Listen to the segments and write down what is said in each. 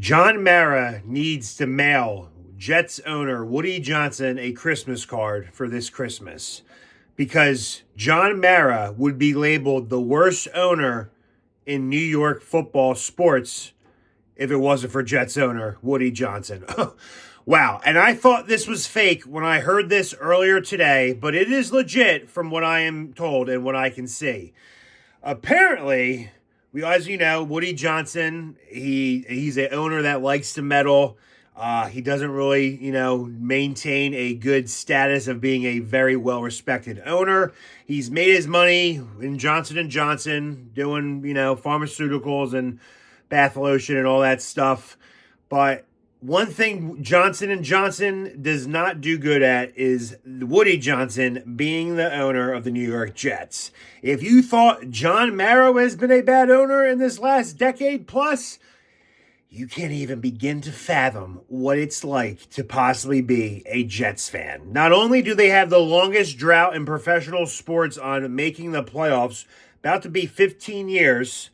John Mara needs to mail Jets owner Woody Johnson a Christmas card for this Christmas because John Mara would be labeled the worst owner in New York football sports if it wasn't for Jets owner Woody Johnson. Wow. And I thought this was fake when I heard this earlier today, but it is legit from what I am told and what I can see. Apparently, as you know, Woody Johnson, he's an owner that likes to meddle. He doesn't really, maintain a good status of being a very well-respected owner. He's made his money in Johnson & Johnson doing, pharmaceuticals and bath lotion and all that stuff. But one thing Johnson & Johnson does not do good at is Woody Johnson being the owner of the New York Jets. If you thought John Mara has been a bad owner in this last decade plus, you can't even begin to fathom what it's like to possibly be a Jets fan. Not only do they have the longest drought in professional sports on making the playoffs, about to be 15 years,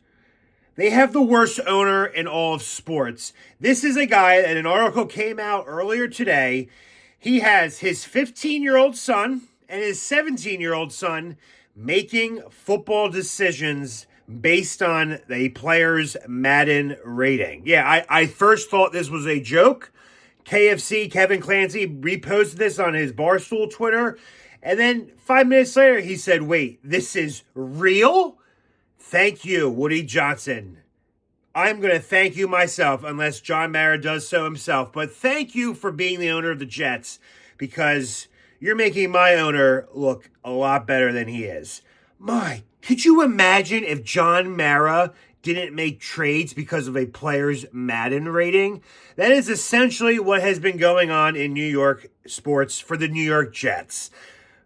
they have the worst owner in all of sports. This is a guy that an article came out earlier today. He has his 15-year-old son and his 17-year-old son making football decisions based on a player's Madden rating. Yeah, I first thought this was a joke. KFC, Kevin Clancy, reposted this on his Barstool Twitter. And then 5 minutes later, he said, wait, this is real? Thank you, Woody Johnson. I'm going to thank you myself, unless John Mara does so himself. But thank you for being the owner of the Jets, because you're making my owner look a lot better than he is. Could you imagine if John Mara didn't make trades because of a player's Madden rating? That is essentially what has been going on in New York sports for the New York Jets.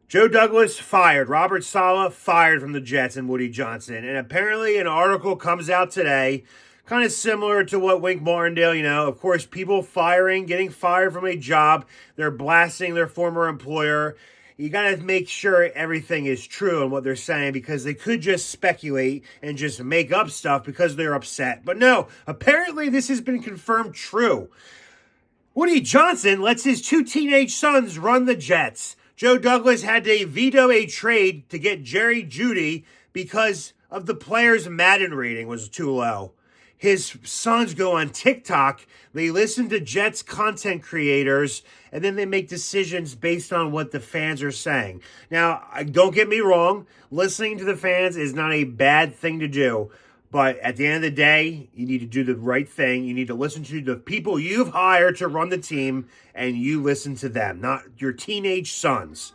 Joe Douglas fired. Robert Saleh fired from the Jets and Woody Johnson. And apparently an article comes out today, kind of similar to what Wink Martindale, of course, people getting fired from a job. They're blasting their former employer. You got to make sure everything is true in what they're saying, because they could just speculate and just make up stuff because they're upset. But no, apparently this has been confirmed true. Woody Johnson lets his 2 teenage sons run the Jets. Joe Douglas had to veto a trade to get Jerry Jeudy because of the player's Madden rating was too low. His sons go on TikTok, they listen to Jets content creators, and then they make decisions based on what the fans are saying. Now, don't get me wrong, listening to the fans is not a bad thing to do. But at the end of the day, you need to do the right thing. You need to listen to the people you've hired to run the team, and you listen to them, not your teenage sons.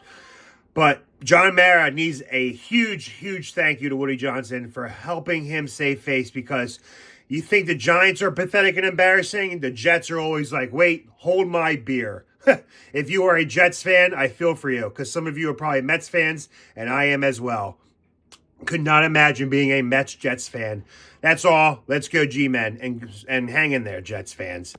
But John Mara needs a huge, huge thank you to Woody Johnson for helping him save face, because you think the Giants are pathetic and embarrassing, the Jets are always like, wait, hold my beer. If you are a Jets fan, I feel for you, because some of you are probably Mets fans, and I am as well. Could not imagine being a Mets-Jets fan. That's all. Let's go G-Men, and hang in there, Jets fans.